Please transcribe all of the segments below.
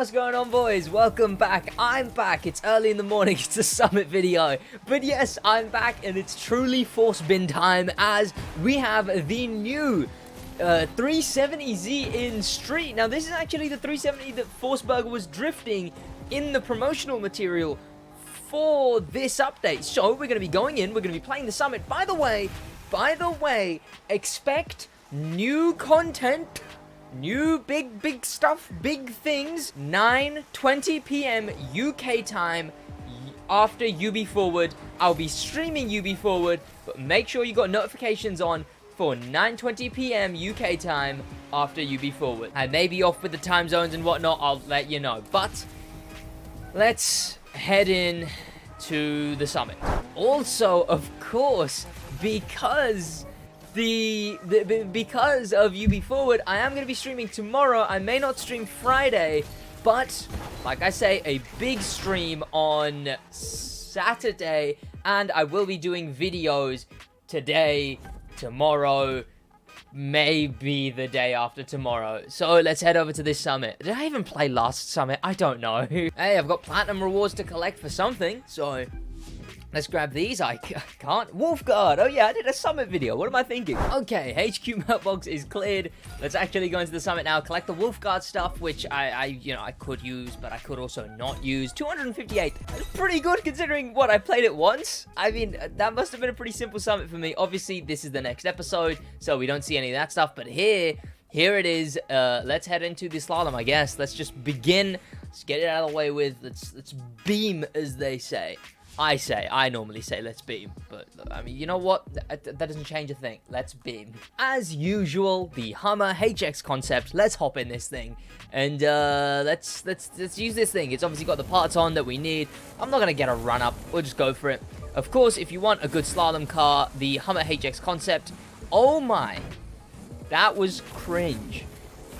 what's going on, boys? Welcome back. I'm back. It's early in the morning. It's a summit video. But yes, I'm back, and it's truly force bin time as we have the new 370Z in Street. Now, this is actually the 370 that Forsberg was drifting in the promotional material for this update. So we're going to be going in. We're going to be playing the summit. By the way, expect new content. New big stuff, big things, 9:20 p.m. UK time after UB Forward. I'll be streaming UB Forward, but make sure you got notifications on for 9:20 p.m. UK time after UB Forward. I may be off with the time zones and whatnot, I'll let you know. But let's head in to the summit. Also, of course, because of UB Forward, I am going to be streaming tomorrow. I may not stream Friday, but like I say, a big stream on Saturday, and I will be doing videos today, tomorrow, maybe the day after tomorrow. So let's head over to this summit. Did I even play last summit? I don't know. Hey, I've got platinum rewards to collect for something, so let's grab these. I can't. Wolfguard. Oh, yeah, I did a summit video. What am I thinking? Okay, HQ mailbox is cleared. Let's actually go into the summit now. Collect the Wolfguard stuff, which I could use, but I could also not use. 258. That's pretty good considering what I played it once. I mean, that must have been a pretty simple summit for me. Obviously, this is the next episode, so we don't see any of that stuff. But here it is. Let's head into the slalom, I guess. Let's just begin. Let's get it out of the way with. Let's beam, as they say. I normally say let's beam, but I mean, you know what? That doesn't change a thing. Let's beam. As usual, the Hummer HX concept. Let's hop in this thing, and let's use this thing. It's obviously got the parts on that we need. I'm not gonna get a run up. We'll just go for it. Of course, if you want a good slalom car, the Hummer HX concept. Oh my, that was cringe.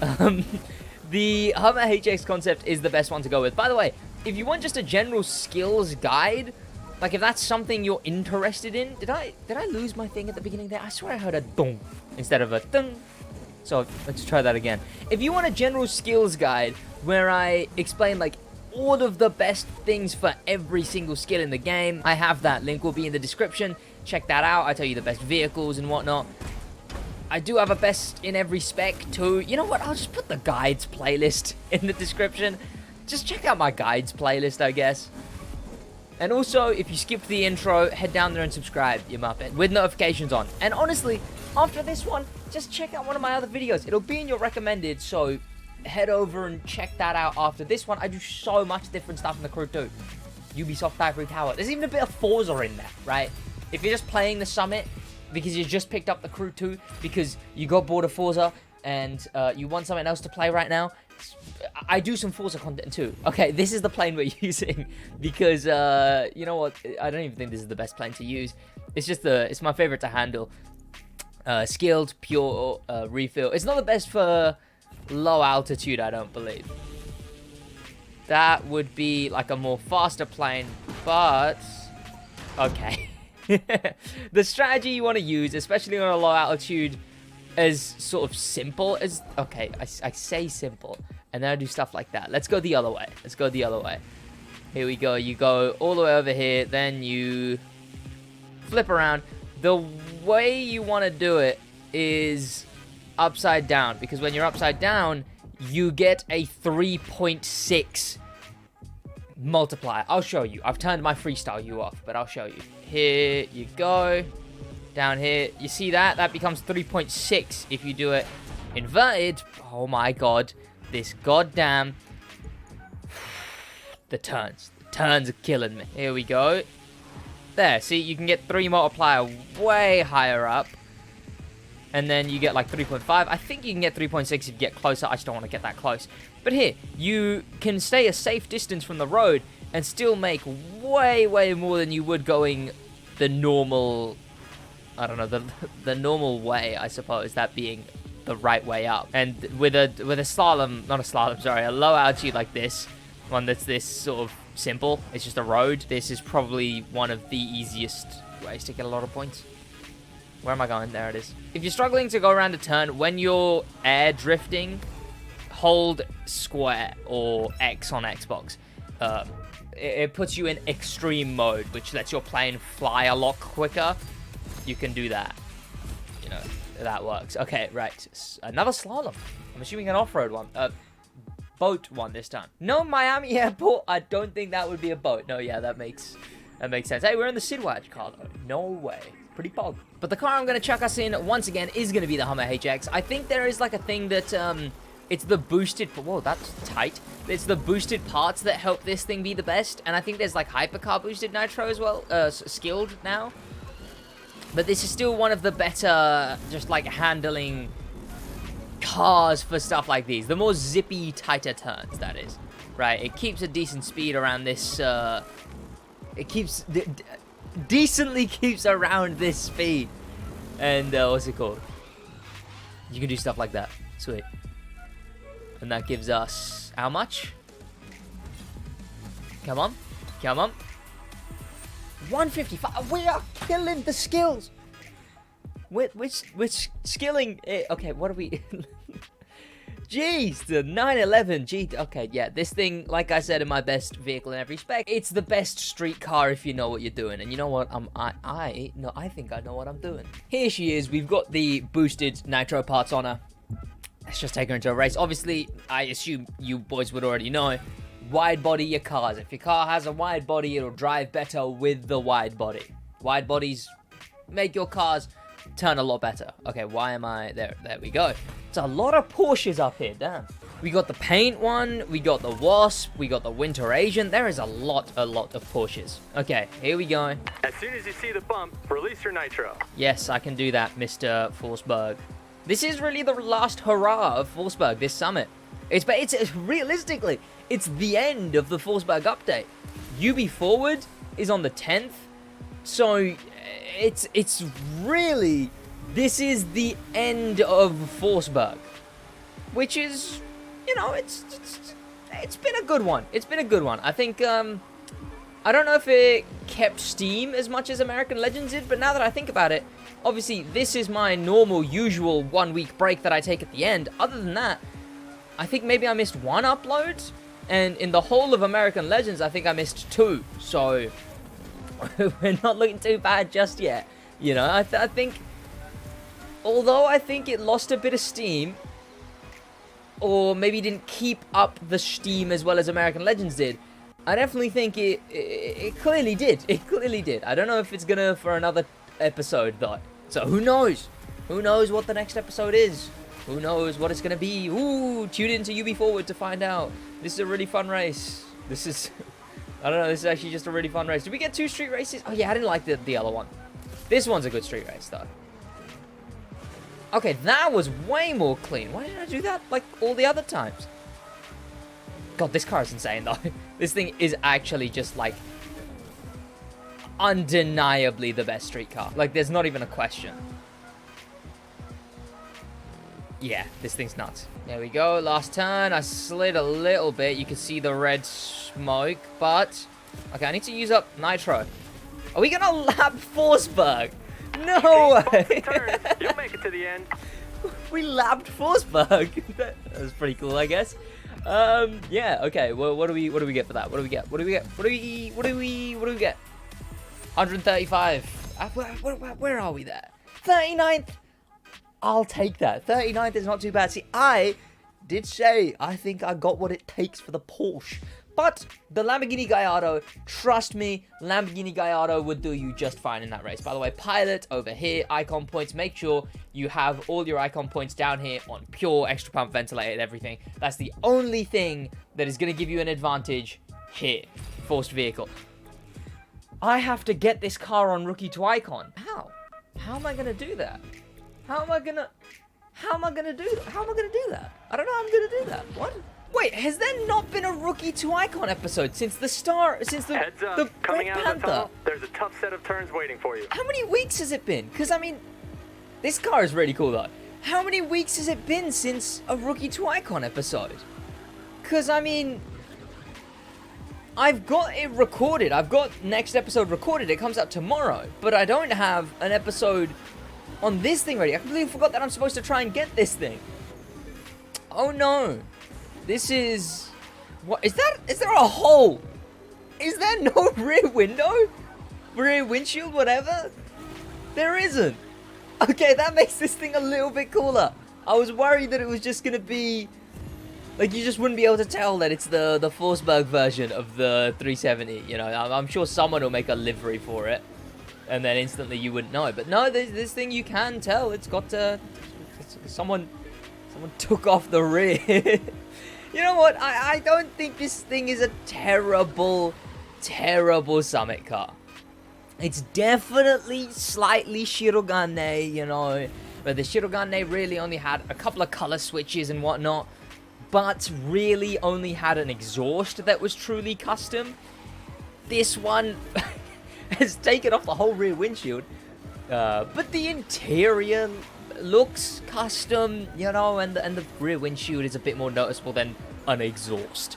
The Hummer HX concept is the best one to go with. By the way, if you want just a general skills guide, like if that's something you're interested in, did I lose my thing at the beginning there? I swear I heard a dong instead of a dung. So let's try that again. If you want a general skills guide where I explain like all of the best things for every single skill in the game, I have that. Link will be in the description. Check that out. I tell you the best vehicles and whatnot. I do have a best in every spec too. You know what? I'll just put the guides playlist in the description. Just check out my guides playlist, I guess. And also, if you skipped the intro, head down there and subscribe, you muppet, with notifications on. And honestly, after this one, just check out one of my other videos. It'll be in your recommended, so head over and check that out after this one. I do so much different stuff in the crew too. Ubisoft Ivory Tower. There's even a bit of Forza in there, right? If you're just playing the summit because you just picked up the crew 2 because you got bored of Forza and you want something else to play right now, I do some Forza content too. Okay, this is the plane we're using because, you know what, I don't even think this is the best plane to use. It's just it's my favorite to handle. Skilled, pure, refill. It's not the best for low altitude, I don't believe. That would be like a more faster plane, but okay. The strategy you want to use, especially on a low altitude, as sort of simple as, okay, I say simple, and then I do stuff like that. Let's go the other way. Let's go the other way. Here we go. You go all the way over here, then you flip around. The way you want to do it is upside down, because when you're upside down, you get a 3.6 multiplier. I'll show you. I've turned my freestyle you off, but I'll show you. Here you go. Down here, you see that? That becomes 3.6 if you do it inverted. Oh my god. This goddamn... The turns. The turns are killing me. Here we go. There, see, you can get 3 multiplier way higher up. And then you get like 3.5. I think you can get 3.6 if you get closer. I just don't want to get that close. But here, you can stay a safe distance from the road and still make way more than you would going the normal... I don't know, the normal way, I suppose, that being the right way up. And with a slalom, not a slalom, sorry, a low altitude like this, one that's this sort of simple, it's just a road, this is probably one of the easiest ways to get a lot of points. Where am I going? There it is. If you're struggling to go around a turn, when you're air drifting, hold square or X on Xbox. It puts you in extreme mode, which lets your plane fly a lot quicker. You can do that. You know, that works. Okay, right. Another slalom. I'm assuming an off-road one. Boat one this time. No Miami airport. I don't think that would be a boat. No, yeah, that makes sense. Hey, we're in the SidWaj car though. No way. Pretty pog. But the car I'm going to chuck us in once again is going to be the Hummer HX. I think there is like a thing that it's the boosted... Whoa, that's tight. It's the boosted parts that help this thing be the best. And I think there's like hypercar boosted nitro as well. Skilled now. But this is still one of the better just like handling cars for stuff like these. The more zippy, tighter turns, that is. Right, it keeps a decent speed around this... It keeps... decently keeps around this speed. And what's it called? You can do stuff like that. Sweet. And that gives us how much? Come on. Come on. 155. We are killing the skills. Which skilling? Okay, what are we? Jeez, the 911 G. Okay, yeah, this thing, like I said, in my best vehicle in every spec, it's the best street car if you know what you're doing. And you know what? I think I know what I'm doing. Here she is. We've got the boosted nitro parts on her. Let's just take her into a race. Obviously, I assume you boys would already know. Wide body your cars. If your car has a wide body, it'll drive better with the wide body. Wide bodies make your cars turn a lot better. Okay, why am I there? There we go. It's a lot of Porsches up here, damn. We got the paint one, we got the Wasp, we got the Winter Asian. There is a lot of Porsches. Okay, here we go. As soon as you see the bump, release your nitro. Yes, I can do that, Mr. Forsberg. This is really the last hurrah of Forsberg this summit. It's realistically, it's the end of the Forsberg update. UB Forward is on the 10th, so it's really, this is the end of Forsberg, which is, you know, it's been a good one. It's been a good one. I think, I don't know if it kept steam as much as American Legends did, but now that I think about it, obviously this is my normal, usual 1 week break that I take at the end. Other than that, I think maybe I missed one upload, and in the whole of American Legends, I think I missed 2. So we're not looking too bad just yet. You know, I think, although I think it lost a bit of steam, or maybe didn't keep up the steam as well as American Legends did, I definitely think it clearly did. It clearly did. I don't know if it's gonna for another episode though. So who knows? Who knows what the next episode is? Who knows what it's gonna be? Ooh, tune into UB Forward to find out. This is a really fun race. This is, I don't know, this is actually just a really fun race. Did we get 2 street races? Oh yeah, I didn't like the other one. This one's a good street race though. Okay, that was way more clean. Why didn't I do that like all the other times? God, this car is insane though. This thing is actually just like undeniably the best street car. Like, there's not even a question. Yeah, this thing's nuts. There we go, last turn. I slid a little bit. You can see the red smoke, but... Okay, I need to use up nitro. Are we gonna lap Forsberg? No way! You'll make it to the end. We lapped Forsberg. That was pretty cool, I guess. Yeah, okay. Well, what do we get for that? What do we get? What do we get? What do we get? 135. Where are we there? 39th. I'll take that. 39th is not too bad. See, I did say I think I got what it takes for the Porsche. But the Lamborghini Gallardo, trust me, Lamborghini Gallardo would do you just fine in that race. By the way, pilot over here, icon points. Make sure you have all your icon points down here on pure, extra pump, ventilated, everything. That's the only thing that is going to give you an advantage here. Forced vehicle. I have to get this car on rookie to icon. How? How am I going to do that? How am I going to do that? I don't know how I'm going to do that. What? Wait, has there not been a rookie to icon episode since the start, since the Heads up, the coming Red out Panther? of the tunnel, there's a tough set of turns waiting for you. How many weeks has it been? Because, I mean, this car is really cool, though. How many weeks has it been since a rookie to icon episode? Because, I mean, I've got it recorded. I've got next episode recorded. It comes out tomorrow. But I don't have an episode on this thing ready. I completely forgot that I'm supposed to try and get this thing. Oh, no. This is... What? Is there a hole? Is there no rear window? Rear windshield, whatever? There isn't. Okay, that makes this thing a little bit cooler. I was worried that it was just going to be... Like, you just wouldn't be able to tell that it's the Forsberg version of the 370. You know, I'm sure someone will make a livery for it. And then instantly you wouldn't know. But no, this thing you can tell. It's got... someone took off the rear. You know what? I don't think this thing is a terrible, terrible summit car. It's definitely slightly Shirogane, you know. But the Shirogane really only had a couple of color switches and whatnot. But really only had an exhaust that was truly custom. This one has taken off the whole rear windshield. But the interior looks custom, you know, and the rear windshield is a bit more noticeable than an exhaust.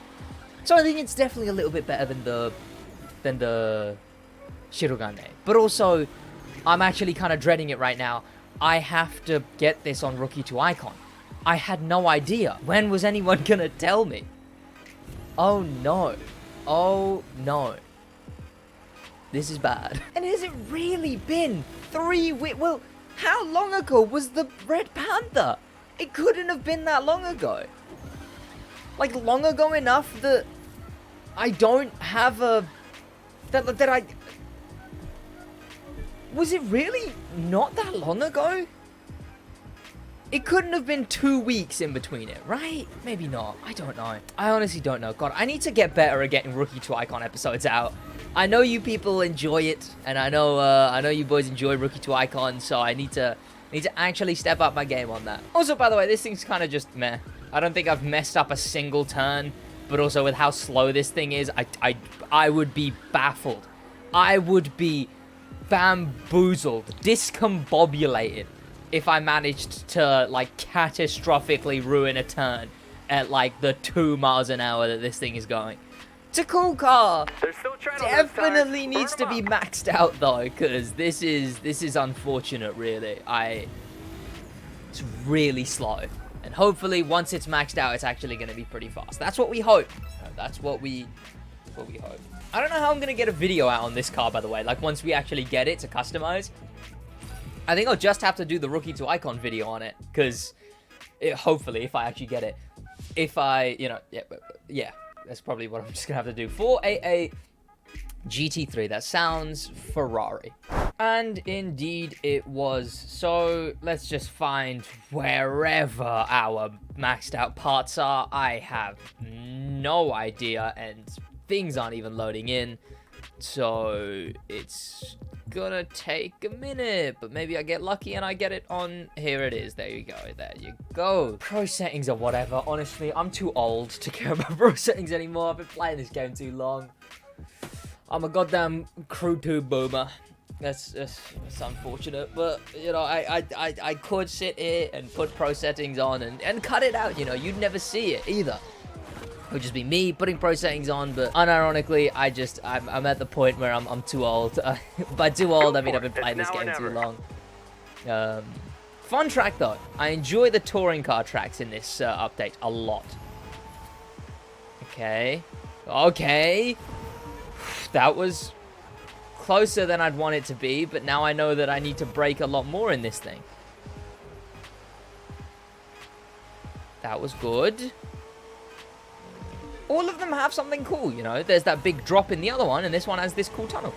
So I think it's definitely a little bit better than the Shirogane. But also, I'm actually kind of dreading it right now. I have to get this on Rookie to Icon. I had no idea. When was anyone gonna tell me? Oh no. Oh no. This is bad. And has it really been 3 weeks? Well, how long ago was the Red Panther? It couldn't have been that long ago. Like, long ago enough that I don't have a... That I... Was it really not that long ago? It couldn't have been 2 weeks in between it, right? Maybe not. I don't know. I honestly don't know. God, I need to get better at getting Rookie to Icon episodes out. I know you people enjoy it, and I know you boys enjoy Rookie to Icon, so I need to actually step up my game on that. Also, by the way, this thing's kind of just meh. I don't think I've messed up a single turn, but also with how slow this thing is, I would be baffled. I would be bamboozled, discombobulated if I managed to, like, catastrophically ruin a turn at, like, the 2 miles an hour that this thing is going. It's a cool car. Definitely needs to be maxed out, though, because this is unfortunate, really. It's really slow. And hopefully, once it's maxed out, it's actually going to be pretty fast. That's what we hope. That's what we hope. I don't know how I'm going to get a video out on this car, by the way. Like, once we actually get it to customize. I think I'll just have to do the Rookie to Icon video on it. Because, hopefully, if I actually get it. If I, you know, yeah. That's probably what I'm just going to have to do. 488 GT3. That sounds Ferrari. And indeed it was. So let's just find wherever our maxed out parts are. I have no idea. And things aren't even loading in. So it's gonna take a minute, but maybe I get lucky and I get it on. Here it is. There you go. There you go. Pro settings or whatever. Honestly, I'm too old to care about pro settings anymore. I've been playing this game too long. I'm a goddamn crew tube boomer. That's unfortunate, but you know, I could sit here and put pro settings on and cut it out. You know, you'd never see it either. It would just be me putting pro settings on, but unironically, I'm at the point where I'm too old. By too old, I mean I've been playing this game too long. Fun track though. I enjoy the touring car tracks in this update a lot. Okay. That was closer than I'd want it to be, but now I know that I need to brake a lot more in this thing. That was good. All of them have something cool, you know. There's that big drop in the other one, and this one has this cool tunnel.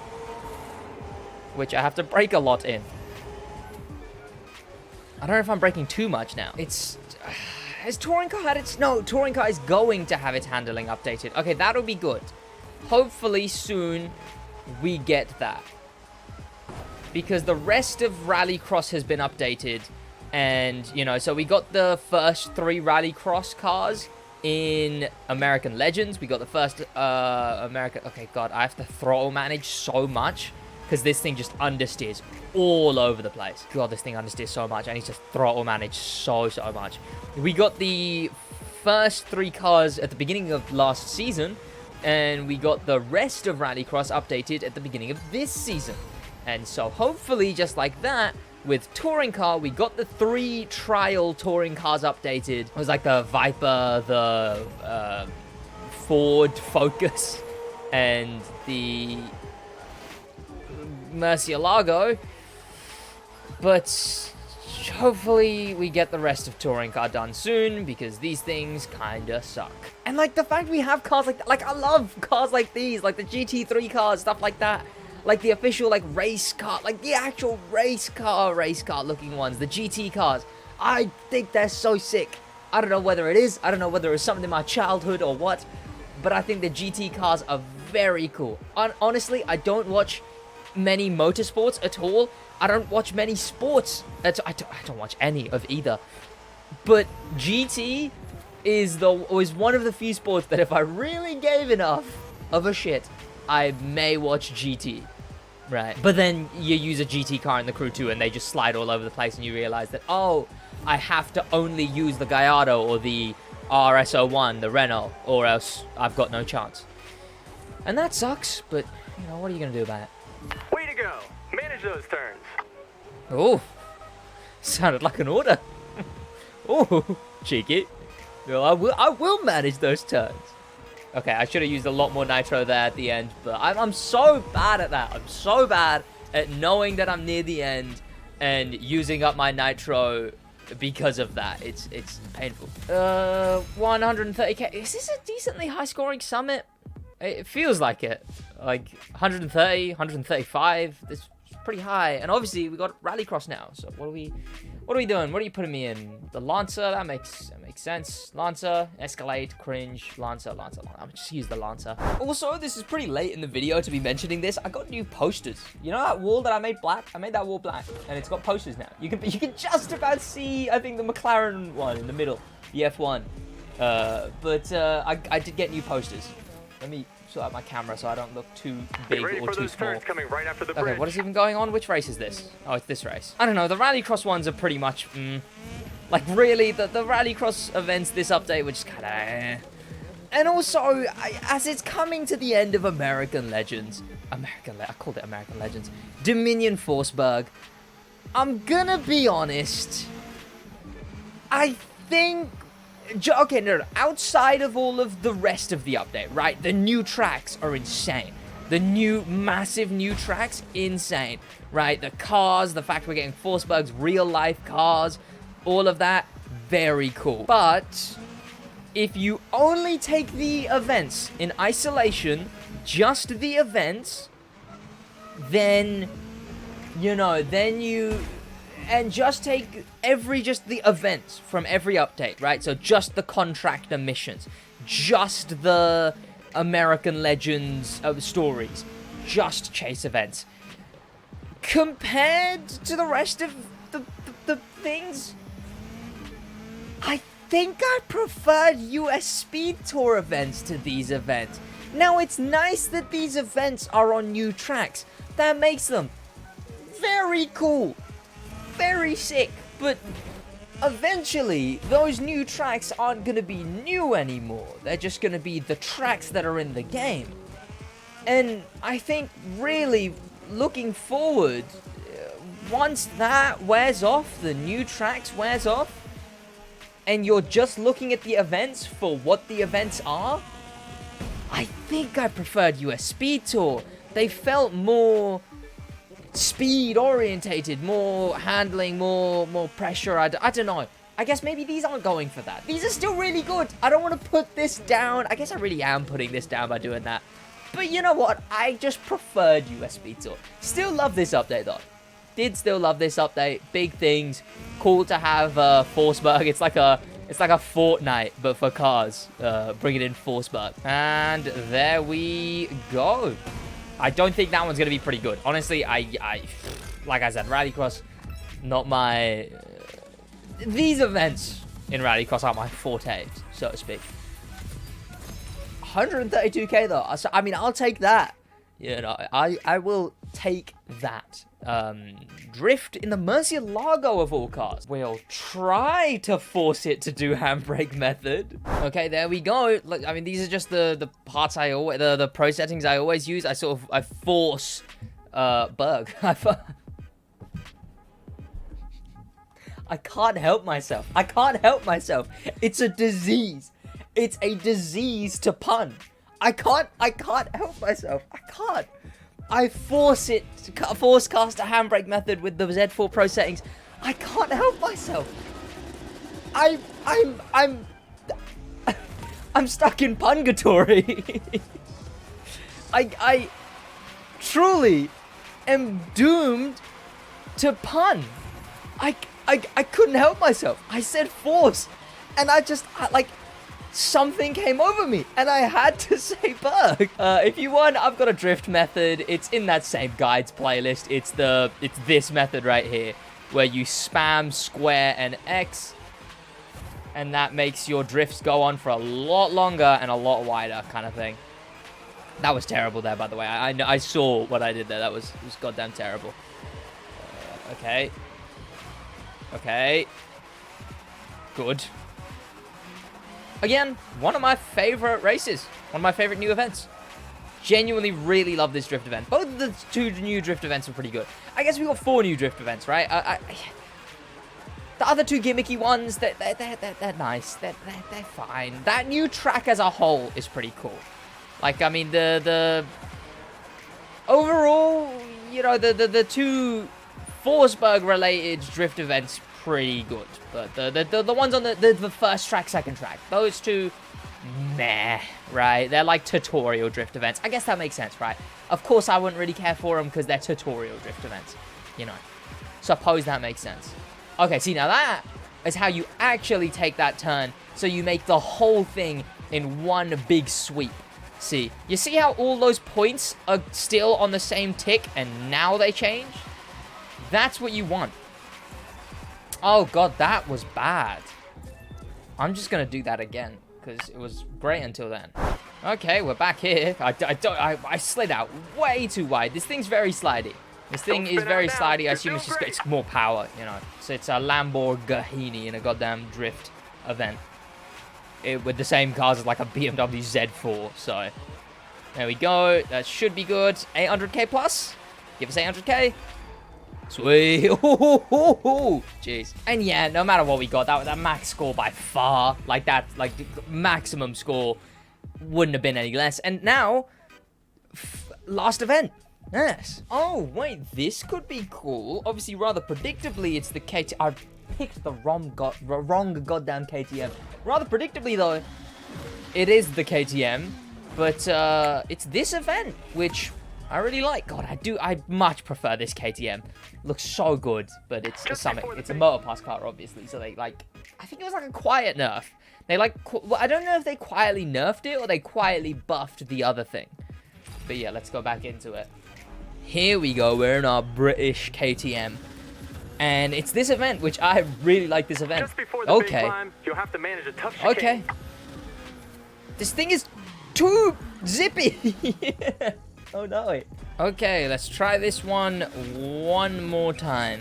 Which I have to brake a lot in. I don't know if I'm braking too much now. Has Touring Car had its... No, Touring Car is going to have its handling updated. Okay, that'll be good. Hopefully soon we get that. Because the rest of Rallycross has been updated. And, you know, so we got the first 3 Rallycross cars in American Legends. We got the first American... Okay, God, I have to throttle manage so much because this thing just understeers all over the place. God, this thing understeers so much. I need to throttle manage so much. We got the first 3 cars at the beginning of last season, and we got the rest of Rallycross updated at the beginning of this season. And so hopefully, just like that, with touring car, we got the 3 trial touring cars updated. It was like the Viper, the Ford Focus, and the Murcielago. But hopefully we get the rest of touring car done soon, because these things kinda suck. And like the fact we have cars like I love cars like these, like the GT3 cars, stuff like that. Like the official like race car, like the actual race car looking ones, the GT cars. I think they're so sick. I don't know whether it is, I don't know whether it was something in my childhood or what, but I think the GT cars are very cool. Honestly, I don't watch many motorsports at all. I don't watch many sports. I don't watch any of either. But GT is one of the few sports that if I really gave enough of a shit, I may watch GT. Right. But then you use a GT car in the crew too, and they just slide all over the place, and you realize that, oh, I have to only use the Gallardo or the RS01, the Renault, or else I've got no chance. And that sucks, but, you know, what are you going to do about it? Way to go. Manage those turns. Oh, sounded like an order. Oh, cheeky. Well, I will manage those turns. Okay, I should have used a lot more nitro there at the end, but I'm so bad at that. I'm so bad at knowing that I'm near the end and using up my nitro because of that. It's painful. 130k. Is this a decently high-scoring summit? It feels like it. Like 130, 135. This is pretty high. And obviously we got Rallycross now. So what are we doing? What are you putting me in? The Lancer. That makes sense. Lancer, Escalade, Cringe, Lancer. I'll just use the Lancer. Also, this is pretty late in the video to be mentioning this. I got new posters. You know that wall that I made black? I made that wall black, and it's got posters now. You can just about see, I think, the McLaren one in the middle, the F1. But I did get new posters. Let me sort out my camera so I don't look too big or too small. Ready for those turns coming right after the bridge. Okay, what is even going on? Which race is this? Oh, it's this race. I don't know. The Rallycross ones are pretty much, like really, the Rallycross events, this update, were just kind of. And also, as it's coming to the end of American Legends, I called it American Legends, Dominion Forsberg, I'm gonna be honest. I think. Okay, no, outside of all of the rest of the update, right? The new tracks are insane. The massive new tracks, insane, right? The cars, the fact we're getting Forsberg's real-life cars, all of that, very cool. But if you only take the events in isolation, just the events, then, and just take the events from every update, right? So just the contractor missions, just the American Legends stories, just chase events. Compared to the rest of the things, I think I preferred US Speed Tour events to these events. Now, it's nice that these events are on new tracks. That makes them very cool. Very sick, but eventually those new tracks aren't gonna be new anymore. They're just gonna be the tracks that are in the game. And I think really looking forward, once that wears off, the new tracks wears off, and you're just looking at the events for what the events are, I think I preferred US Speed Tour. They felt more speed orientated, more handling, more pressure. I don't know. I guess maybe these aren't going for that. These are still really good. I don't want to put this down. I guess I really am putting this down by doing that. But you know what? I just preferred US Speed Tour. Still love this update though. Did still love this update. Big things. Cool to have Forsberg. It's like a Fortnite, but for cars. Bringing in Forsberg. And there we go. I don't think that one's going to be pretty good. Honestly, I like I said, Rallycross, not my. These events in Rallycross aren't my forte, so to speak. 132k though. So, I mean, I'll take that. You know, I will take that. Drift in the Murcielago of all cars. We'll try to force it to do handbrake method. Okay, there we go. Look, I mean, these are just the parts I always, the pro settings I always use. I force, Berg. I can't help myself. I can't help myself. It's a disease. It's a disease to pun. I can't help myself. I can't. I force cast a handbrake method with the Z4 Pro settings. I can't help myself. I'm stuck in purgatory. I truly am doomed to pun. I couldn't help myself. I said force, and something came over me, and I had to say Berg. If you want, I've got a drift method. It's in that same guides playlist. It's this method right here, where you spam square and X, and that makes your drifts go on for a lot longer and a lot wider, kind of thing. That was terrible there, by the way. I saw what I did there. It was goddamn terrible. Okay. Okay. Good. Again, one of my favorite races. One of my favorite new events. Genuinely really love this drift event. Both of the 2 new drift events are pretty good. I guess we got 4 new drift events, right? The other 2 gimmicky ones, they're nice. They're fine. That new track as a whole is pretty cool. Like, I mean, the overall, you know, the 2 Forsberg related drift events pretty good, but the ones on the first track, second track, those 2, meh, right? They're like tutorial drift events. I guess that makes sense, right? Of course, I wouldn't really care for them because they're tutorial drift events, you know. Suppose that makes sense. Okay, see, now that is how you actually take that turn, so you make the whole thing in one big sweep. See, you see how all those points are still on the same tick, and now they change? That's what you want. Oh god, that was bad. I'm just gonna do that again, because it was great until then. Okay, we're back here. I slid out way too wide. This thing's very slidey. This thing is very slidey. I assume it's more power, you know. So it's a Lamborghini in a goddamn drift event. With the same cars as like a BMW Z4, so there we go. That should be good. 800k plus. Give us 800k. Sweet. Jeez. And yeah, no matter what we got, that max score by far, like that, like the maximum score wouldn't have been any less. And now, last event. Yes. Oh, wait, this could be cool. Obviously, rather predictably, it's the KTM. I picked the wrong goddamn KTM. Rather predictably, though, it is the KTM. But it's this event, which I really like. God, I much prefer this KTM. Looks so good, but it's a Summit. It's a Motorpass car, obviously. So they, like, I think it was like a quiet nerf. They, like, I don't know if they quietly nerfed it or they quietly buffed the other thing. But yeah, let's go back into it. Here we go. We're in our British KTM. And it's this event, which I really like this event. Just before the big climb, you'll have to manage a tough chicane. Okay. This thing is too zippy. Oh no. Okay, let's try this one more time.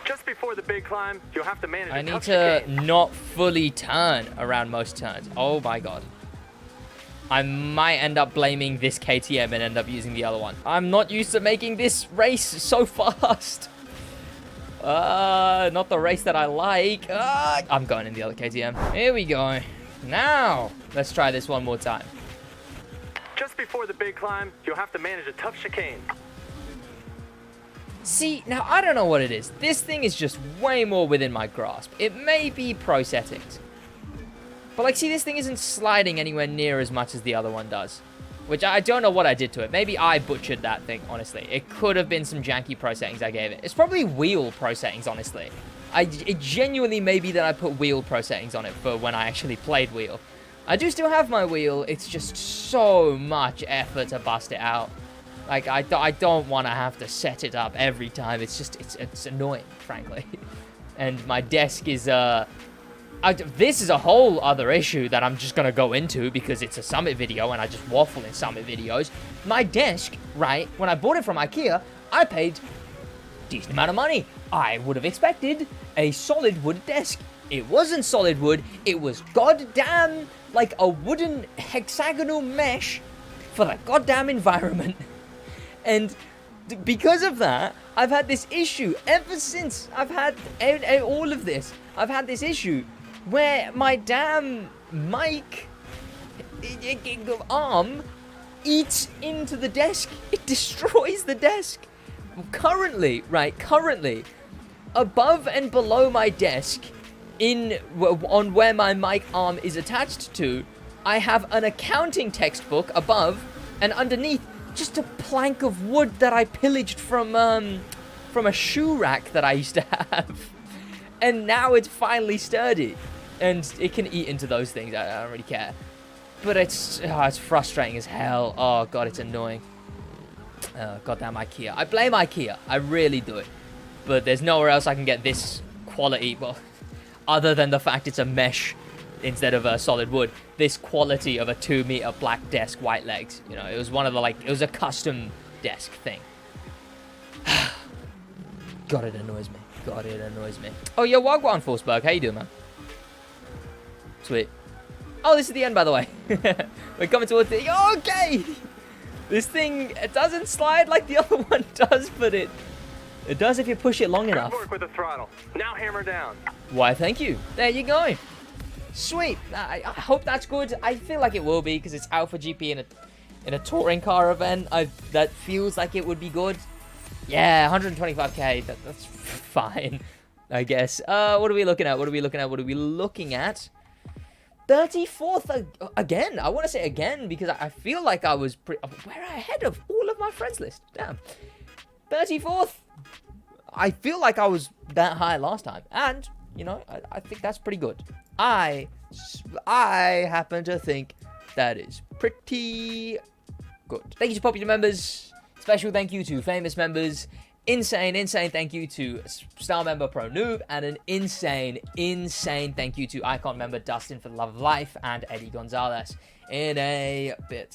Just before the big climb, you'll have to manage I need to not fully turn around most turns. Oh my god. I might end up blaming this KTM and end up using the other one. I'm not used to making this race so fast. Not the race that I like. I'm going in the other KTM. Here we go. Now, let's try this one more time. Just before the big climb, you'll have to manage a tough chicane. See, now I don't know what it is. This thing is just way more within my grasp. It may be pro settings. But like, see, this thing isn't sliding anywhere near as much as the other one does. Which I don't know what I did to it. Maybe I butchered that thing, honestly. It could have been some janky pro settings I gave it. It's probably wheel pro settings, honestly. It genuinely may be that I put wheel pro settings on it for when I actually played wheel. I do still have my wheel. It's just so much effort to bust it out. Like, I don't want to have to set it up every time. It's just, it's annoying, frankly. And my desk is, this is a whole other issue that I'm just going to go into because it's a Summit video and I just waffle in Summit videos. My desk, right, when I bought it from IKEA, I paid a decent amount of money. I would have expected a solid wood desk. It wasn't solid wood. It was goddamn like a wooden hexagonal mesh for the goddamn environment. And because of that, I've had this issue ever since I've had all of this. I've had this issue where my damn mic arm eats into the desk. It destroys the desk. Currently, above and below my desk, on where my mic arm is attached to, I have an accounting textbook above, and underneath, just a plank of wood that I pillaged from a shoe rack that I used to have. And now it's finally sturdy, and it can eat into those things. I don't really care. But it's frustrating as hell. Oh, God, it's annoying. Goddamn IKEA. I blame IKEA. I really do it. But there's nowhere else I can get this quality. Well, other than the fact it's a mesh instead of a solid wood. This quality of a 2-meter black desk, white legs. You know, it was one of the, it was a custom desk thing. God, it annoys me. God, it annoys me. Oh, yo, Wagwan Forsberg. How you doing, man? Sweet. Oh, this is the end, by the way. We're coming towards the... Okay! This thing, it doesn't slide like the other one does, but it does if you push it long enough. Good work with the throttle. Now hammer down. Why, thank you. There you go. Sweet. I hope that's good. I feel like it will be, because it's Alpha GP in a touring car event. That feels like it would be good. Yeah, 125k. That's fine, I guess. What are we looking at? What are we looking at? 34th again. I want to say again because I feel like I was we're ahead of all of my friends list. Damn. 34th. I feel like I was that high last time, and you know, I think that's pretty good. I happen to think that is pretty good. Thank you to popular members. Special thank you to famous members. Insane thank you to Star member Pro Noob, and an insane thank you to Icon member Dustin for the love of life, and Eddie Gonzalez in a bit.